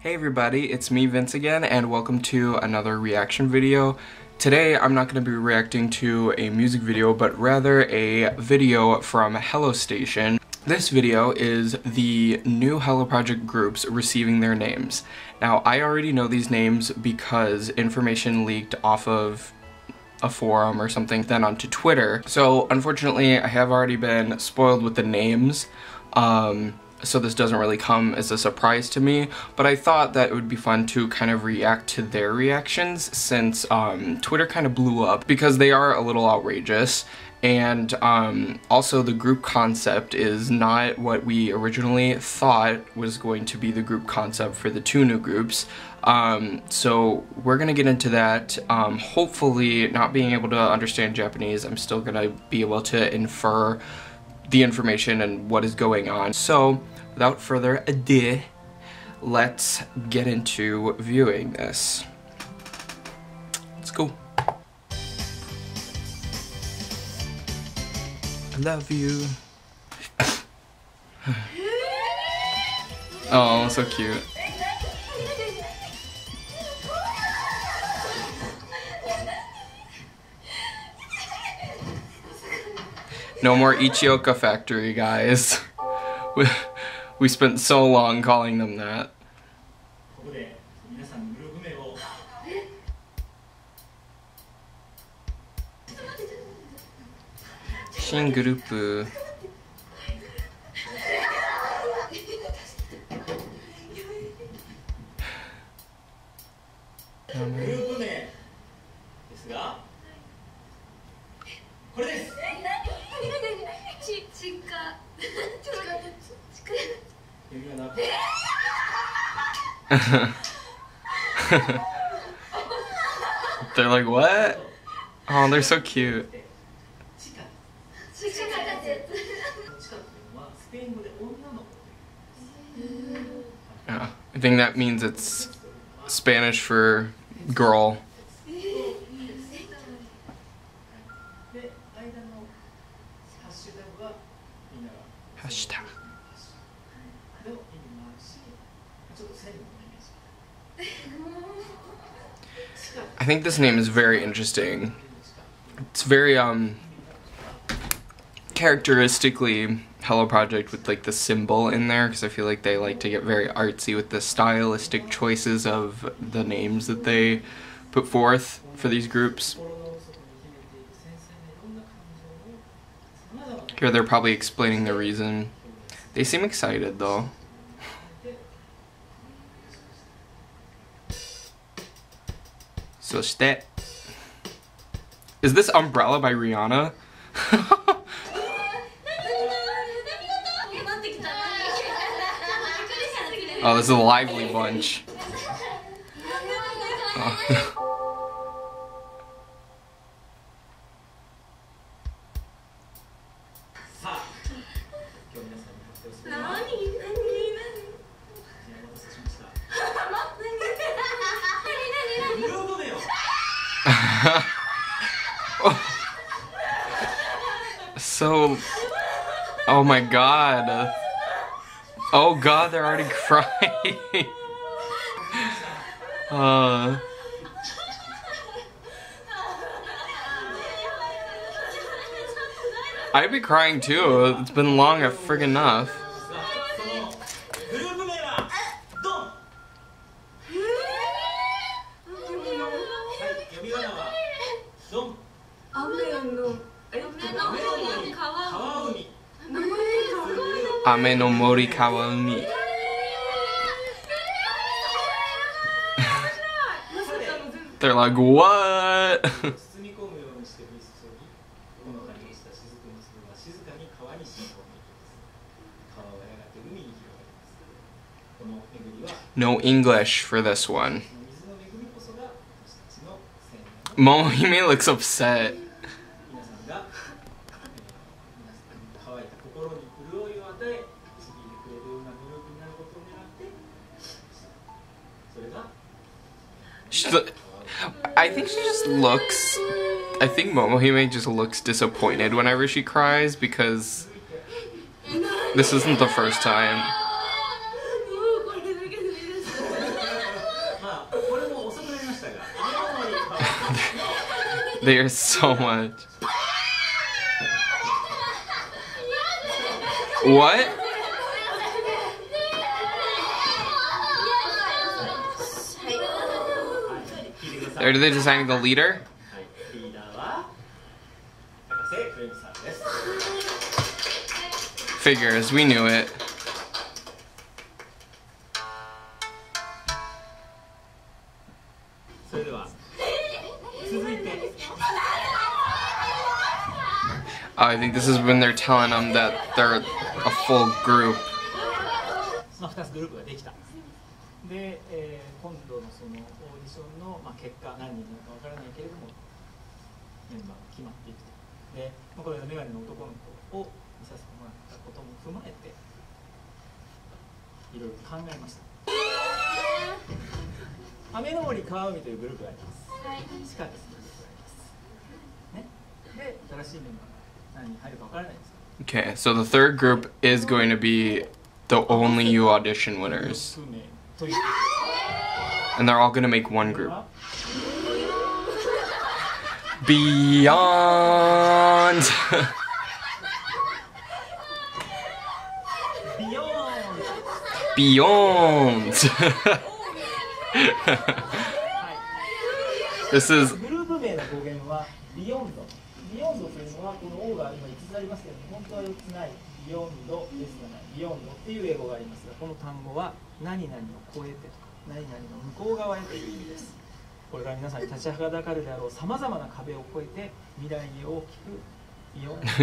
Hey everybody, it's me Vince again, and welcome to another reaction video. Today I'm not going to be reacting to a music video, but rather a video from Hello Station. This video is the new Hello Project groups receiving their names. Now, I already know these names because information leaked off of a forum or something, then onto Twitter. So unfortunately, I have already been spoiled with the names. So this doesn't really come as a surprise to me, but I thought that it would be fun to kind of react to their reactions since Twitter kind of blew up because they are a little outrageous, and also the group concept is not what we originally thought was going to be the group concept for the two new groups. So we're gonna get into that. Hopefully, not being able to understand Japanese, I'm still gonna be able to infer the information and what is going on. So, without further ado, let's get into viewing this. Let's go. I love you. Oh, so cute. No more Ichioka Factory, guys. We spent so long calling them that. Shin group. They're like, what? Oh, they're so cute. Yeah, I think that means it's Spanish for girl. Hashtag. I think this name is very interesting. It's very characteristically Hello Project with like the symbol in there, because I feel like they like to get very artsy with the stylistic choices of the names that they put forth for these groups. Here they're probably explaining the reason. They seem excited though. So step. Is this Umbrella by Rihanna? Oh, this is a lively bunch. Oh. So, oh my god. Oh god, they're already crying. I'd be crying too. It's been long friggin' enough. Ame no mori kawaumi. They're like, what? No English for this one. Momohime looks upset. I think she just looks... I think Momohime just looks disappointed whenever she cries because this isn't the first time. There's so much. What? Are they designing the leader? Figures, we knew it. I think this is when they're telling them that they're a full group. 2つグループができた。で、今度のそのオーディションの結果何人になるかわからないけれどもメンバーが決まっていくと。で、これがメガネの男の子を見させてもらったことも踏まえていろいろ考えました。雨の森川海というグループがあります。地下ですグループがあります。ね。で、新しいメンバー。Okay, so the third group is going to be the only you audition winners. And they're all going to make one group. Beyond! Beyond! This is... ビヨンドというのはこの O が今5つありますけど本当は4つないビヨンドですがないビヨンドっていう英語がありますがこの単語は何々を超えてとか何々の向こう側へという意味です。これから皆さんに立ちはだかるであろうさまざまな壁を越えて未来へ大きくビヨンド羽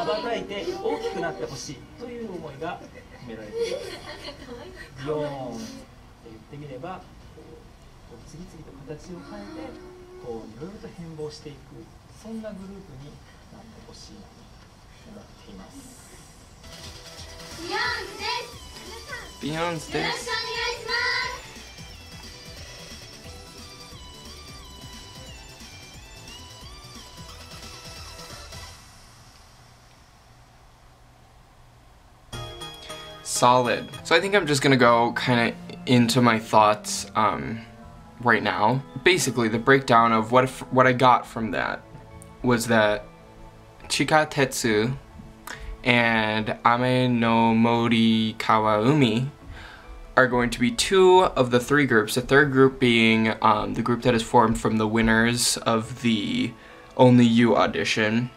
ばたいて大きくなってほしいという思いが込められています。ビヨーンって言ってみれば次々と形を変えてこういろいろと変貌していくそんなグループになってほしいなと思っています。ビヨンズです。よろしくお願いします。Solid. So I think I'm just gonna go kind of into my thoughts right now. Basically, the breakdown of what I got from that was that Chika Tetsu and Ame no Mori Kawaumi are going to be two of the three groups. The third group being the group that is formed from the winners of the Only You audition,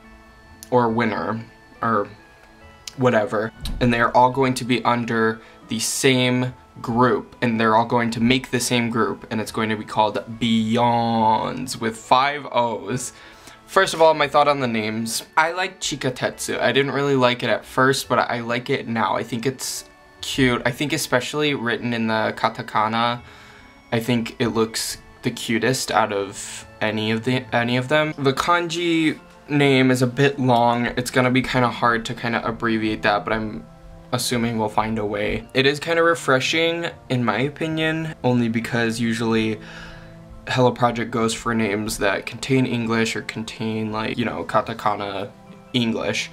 or winner, or whatever. And they're all going to be under the same group, and they're all going to make the same group, and it's going to be called Beyonds with 5 O's. First of all, my thought on the names. I like Chikatetsu. I didn't really like it at first, but I like it now. I think it's cute. I think especially written in the katakana, I think it looks the cutest out of any of them. The kanji name is a bit long. It's gonna be kind of hard to kind of abbreviate that, but I'm assuming we'll find a way. It is kind of refreshing in my opinion, only because usually Hello Project goes for names that contain English or contain, like, you know, katakana English,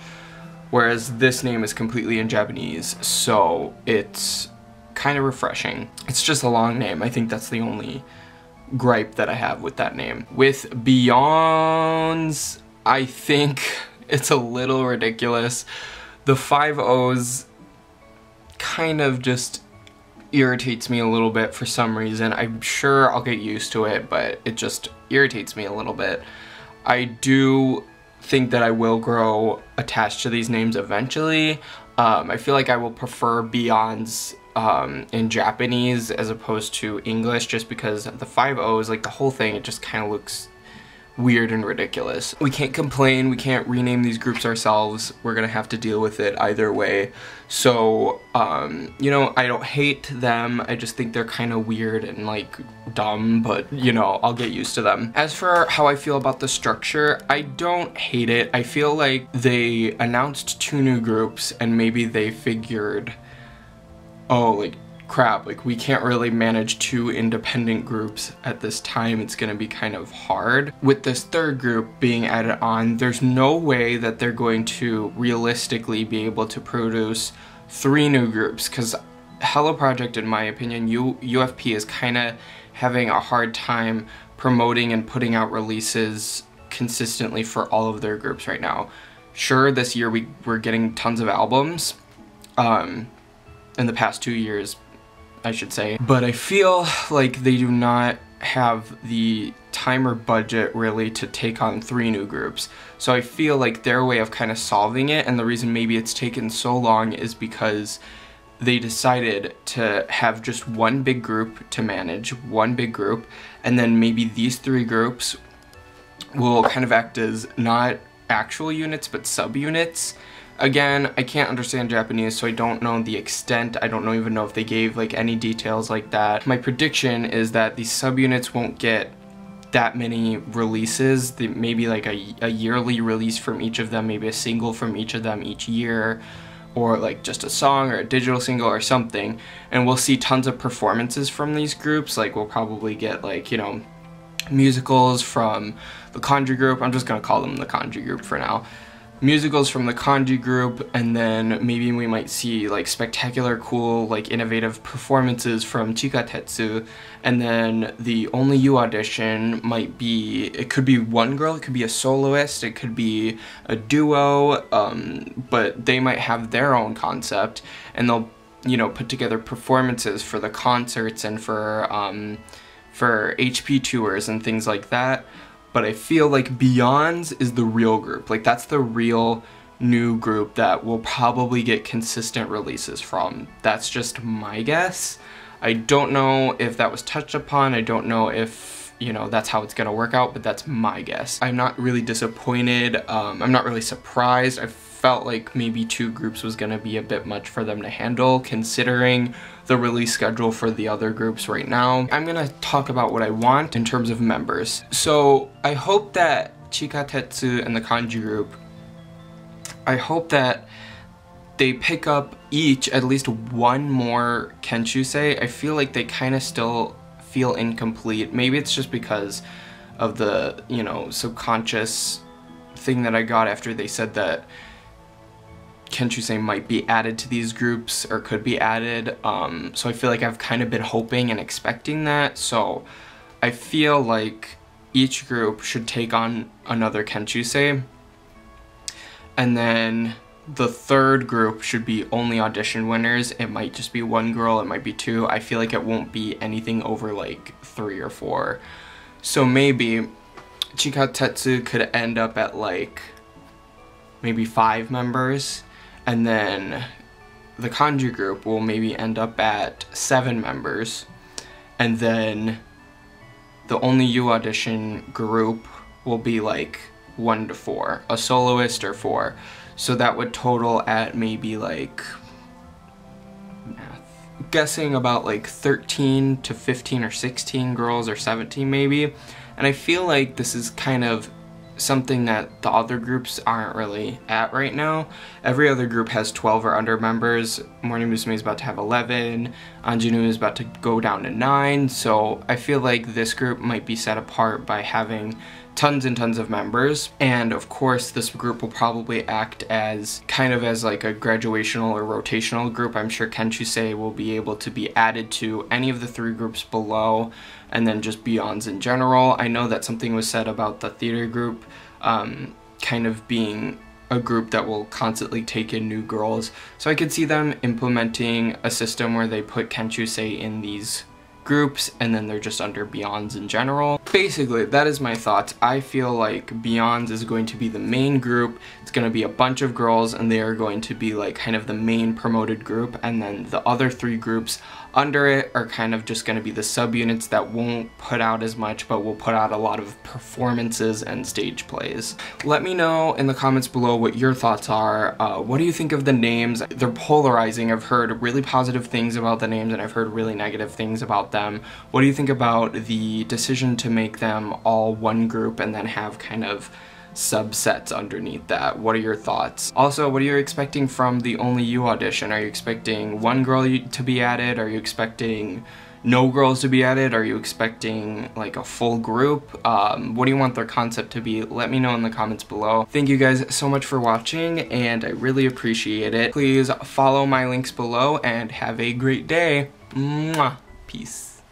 whereas this name is completely in Japanese, so it's kind of refreshing. It's just a long name. I think that's the only gripe that I have with that name. With Beyonds, I think it's a little ridiculous. The 5 O's kind of just irritates me a little bit for some reason. I'm sure I'll get used to it, but it just irritates me a little bit. I do think that I will grow attached to these names eventually. I feel like I will prefer Beyonds in Japanese as opposed to English, just because the 5 O's, like the whole thing, it just kind of looks weird and ridiculous. We can't complain, we can't rename these groups ourselves, we're gonna have to deal with it either way. So, you know, I don't hate them, I just think they're kind of weird and like dumb, but you know, I'll get used to them. As for how I feel about the structure, I don't hate it. I feel like they announced 2 new groups and maybe they figured, oh, like, crap, like we can't really manage 2 independent groups at this time, it's gonna be kind of hard. With this third group being added on, there's no way that they're going to realistically be able to produce 3 new groups, because Hello Project, in my opinion, UFP is kind of having a hard time promoting and putting out releases consistently for all of their groups right now. Sure, this year we're getting tons of albums, in the past 2 years, I should say, but I feel like they do not have the time or budget really to take on 3 new groups. So I feel like their way of kind of solving it, and the reason maybe it's taken so long, is because they decided to have just one big group to manage, one big group, and then maybe these 3 groups will kind of act as not actual units but subunits. Again, I can't understand Japanese, so I don't know the extent. I don't even know if they gave like any details like that. My prediction is that these subunits won't get that many releases. Maybe like a yearly release from each of them, maybe a single from each of them each year, or like just a song or a digital single or something. And we'll see tons of performances from these groups. Like we'll probably get like, you know, musicals from the kanji group. I'm just gonna call them the kanji group for now. Musicals from the kanji group, and then maybe we might see like spectacular, cool, like innovative performances from Chikatetsu, and then the Only You audition might be, it could be one girl, it could be a soloist, it could be a duo, but they might have their own concept, and they'll, you know, put together performances for the concerts and for HP tours and things like that. But I feel like Beyond's is the real group. Like that's the real new group that will probably get consistent releases from. That's just my guess. I don't know if that was touched upon. I don't know if, you know, that's how it's gonna work out, but that's my guess. I'm not really disappointed. I'm not really surprised. I felt like maybe 2 groups was gonna be a bit much for them to handle, considering the release schedule for the other groups right now. I'm gonna talk about what I want in terms of members. So I hope that Chikatetsu and the kanji group, I hope that they pick up each at least one more kenshusei. I feel like they kind of still feel incomplete. Maybe it's just because of the, you know, subconscious thing that I got after they said that kenshusei might be added to these groups, or could be added. So I feel like I've kind of been hoping and expecting that. So I feel like each group should take on another kenshusei, and then the 3rd group should be only audition winners. It might just be 1 girl, it might be 2. I feel like it won't be anything over like 3 or 4. So maybe Chikatetsu could end up at like maybe 5 members, and then the kanji group will maybe end up at 7 members, and then the Only You audition group will be like 1 to 4, a soloist or 4. So that would total at maybe like, guessing about like 13 to 15 or 16 girls, or 17 maybe. And I feel like this is kind of something that the other groups aren't really at right now. Every other group has 12 or under members. Morning Musume is about to have 11. Anjinu is about to go down to 9. So I feel like this group might be set apart by having tons and tons of members. And of course this group will probably act as kind of as like a graduational or rotational group. I'm sure kenshusei will be able to be added to any of the 3 groups below, and then just Beyonds in general. I know that something was said about the theater group kind of being a group that will constantly take in new girls. So I could see them implementing a system where they put kenshusei in these groups, and then they're just under Beyonds in general. Basically, that is my thoughts. I feel like Beyonds is going to be the main group. It's going to be a bunch of girls, and they are going to be like kind of the main promoted group, and then the other 3 groups under it are kind of just going to be the subunits that won't put out as much, but will put out a lot of performances and stage plays. Let me know in the comments below what your thoughts are. What do you think of the names? They're polarizing. I've heard really positive things about the names, and I've heard really negative things about them. What do you think about the decision to make them all one group and then have kind of subsets underneath that? What are your thoughts? Also, what are you expecting from the Only You audition? Are you expecting 1 girl to be added? Are you expecting no girls to be added? Are you expecting like a full group? What do you want their concept to be? Let me know in the comments below. Thank you guys so much for watching, and I really appreciate it. Please follow my links below, and have a great day. Mwah. Peace.